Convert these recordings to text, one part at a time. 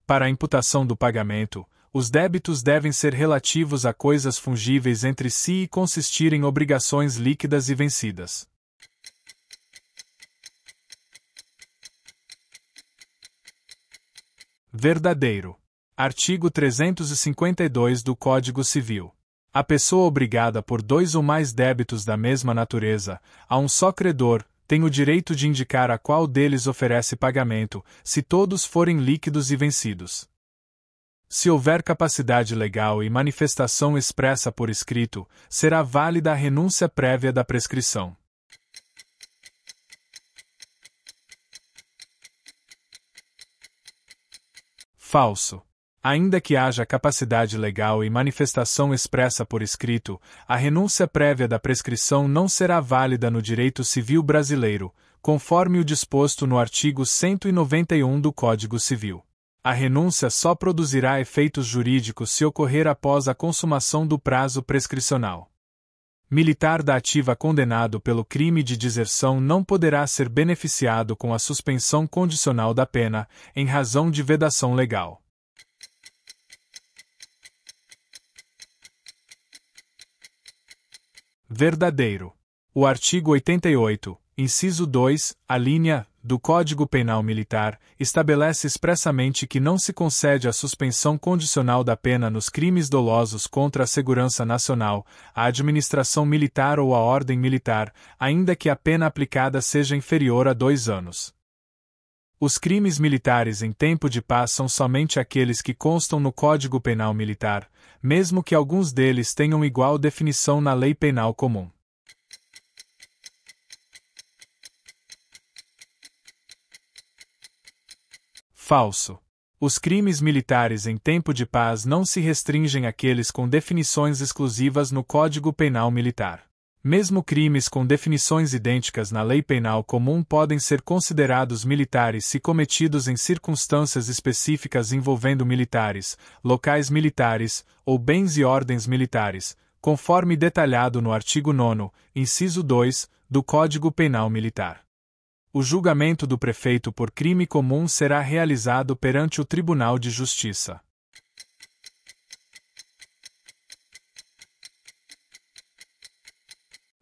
Para a imputação do pagamento, os débitos devem ser relativos a coisas fungíveis entre si e consistir em obrigações líquidas e vencidas. Verdadeiro. Artigo 352 do Código Civil. A pessoa obrigada por dois ou mais débitos da mesma natureza, a um só credor, tem o direito de indicar a qual deles oferece pagamento, se todos forem líquidos e vencidos. Se houver capacidade legal e manifestação expressa por escrito, será válida a renúncia prévia da prescrição. Falso. Ainda que haja capacidade legal e manifestação expressa por escrito, a renúncia prévia da prescrição não será válida no direito civil brasileiro, conforme o disposto no artigo 191 do Código Civil. A renúncia só produzirá efeitos jurídicos se ocorrer após a consumação do prazo prescricional. Militar da ativa condenado pelo crime de deserção não poderá ser beneficiado com a suspensão condicional da pena, em razão de vedação legal. Verdadeiro. O artigo 88, inciso 2, alínea, do Código Penal Militar, estabelece expressamente que não se concede a suspensão condicional da pena nos crimes dolosos contra a segurança nacional, a administração militar ou a ordem militar, ainda que a pena aplicada seja inferior a 2 anos. Os crimes militares em tempo de paz são somente aqueles que constam no Código Penal Militar, mesmo que alguns deles tenham igual definição na Lei Penal Comum. Falso. Os crimes militares em tempo de paz não se restringem àqueles com definições exclusivas no Código Penal Militar. Mesmo crimes com definições idênticas na Lei Penal Comum podem ser considerados militares se cometidos em circunstâncias específicas envolvendo militares, locais militares, ou bens e ordens militares, conforme detalhado no artigo 9º, inciso 2, do Código Penal Militar. O julgamento do prefeito por crime comum será realizado perante o Tribunal de Justiça.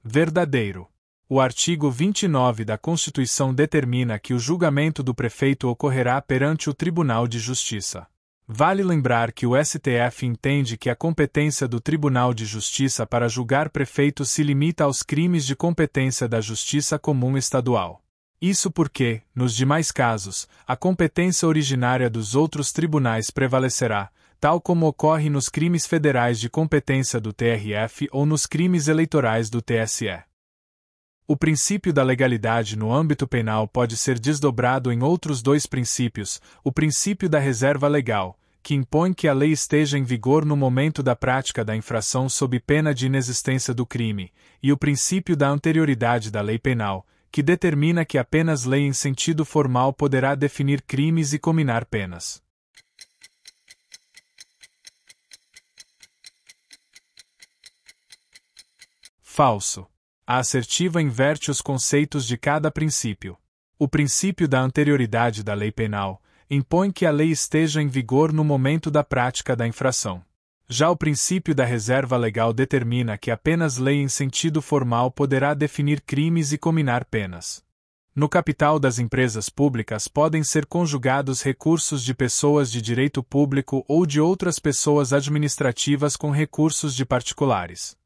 Verdadeiro. O artigo 29 da Constituição determina que o julgamento do prefeito ocorrerá perante o Tribunal de Justiça. Vale lembrar que o STF entende que a competência do Tribunal de Justiça para julgar prefeitos se limita aos crimes de competência da Justiça Comum Estadual. Isso porque, nos demais casos, a competência originária dos outros tribunais prevalecerá, tal como ocorre nos crimes federais de competência do TRF ou nos crimes eleitorais do TSE. O princípio da legalidade no âmbito penal pode ser desdobrado em outros dois princípios: o princípio da reserva legal, que impõe que a lei esteja em vigor no momento da prática da infração sob pena de inexistência do crime, e o princípio da anterioridade da lei penal, que determina que apenas lei em sentido formal poderá definir crimes e cominar penas. Falso. A assertiva inverte os conceitos de cada princípio. O princípio da anterioridade da lei penal impõe que a lei esteja em vigor no momento da prática da infração. Já o princípio da reserva legal determina que apenas lei em sentido formal poderá definir crimes e cominar penas. No capital das empresas públicas podem ser conjugados recursos de pessoas de direito público ou de outras pessoas administrativas com recursos de particulares.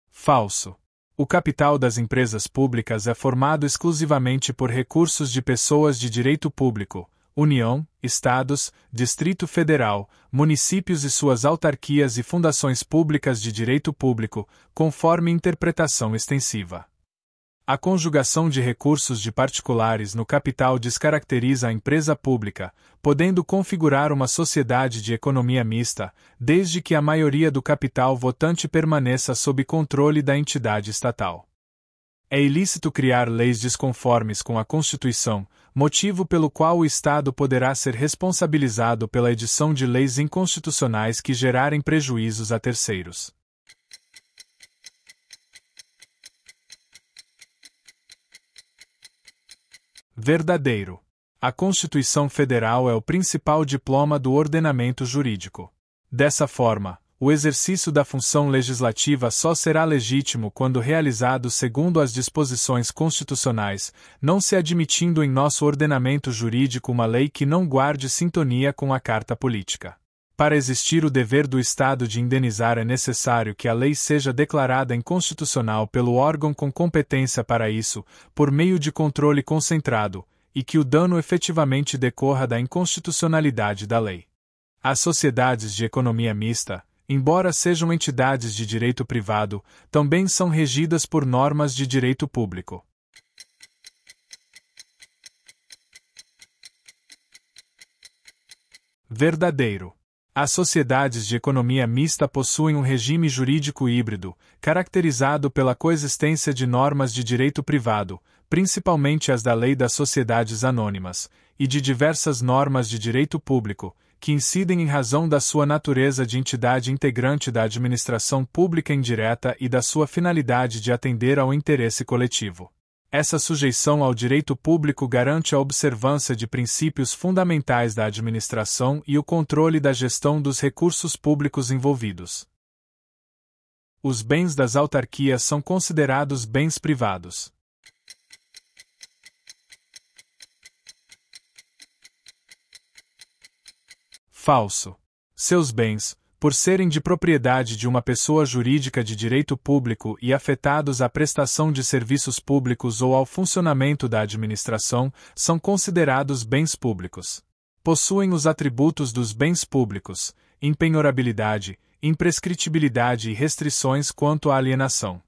Falso. O capital das empresas públicas é formado exclusivamente por recursos de pessoas de direito público, União, Estados, Distrito Federal, municípios e suas autarquias e fundações públicas de direito público, conforme interpretação extensiva. A conjugação de recursos de particulares no capital descaracteriza a empresa pública, podendo configurar uma sociedade de economia mista, desde que a maioria do capital votante permaneça sob controle da entidade estatal. É ilícito criar leis desconformes com a Constituição, motivo pelo qual o Estado poderá ser responsabilizado pela edição de leis inconstitucionais que gerarem prejuízos a terceiros. Verdadeiro. A Constituição Federal é o principal diploma do ordenamento jurídico. Dessa forma, o exercício da função legislativa só será legítimo quando realizado segundo as disposições constitucionais, não se admitindo em nosso ordenamento jurídico uma lei que não guarde sintonia com a Carta Política. Para existir o dever do Estado de indenizar, é necessário que a lei seja declarada inconstitucional pelo órgão com competência para isso, por meio de controle concentrado, e que o dano efetivamente decorra da inconstitucionalidade da lei. As sociedades de economia mista, embora sejam entidades de direito privado, também são regidas por normas de direito público. Verdadeiro. As sociedades de economia mista possuem um regime jurídico híbrido, caracterizado pela coexistência de normas de direito privado, principalmente as da Lei das Sociedades Anônimas, e de diversas normas de direito público, que incidem em razão da sua natureza de entidade integrante da administração pública indireta e da sua finalidade de atender ao interesse coletivo. Essa sujeição ao direito público garante a observância de princípios fundamentais da administração e o controle da gestão dos recursos públicos envolvidos. Os bens das autarquias são considerados bens privados. Falso. Seus bens, por serem de propriedade de uma pessoa jurídica de direito público e afetados à prestação de serviços públicos ou ao funcionamento da administração, são considerados bens públicos. Possuem os atributos dos bens públicos: impenhorabilidade, imprescritibilidade e restrições quanto à alienação.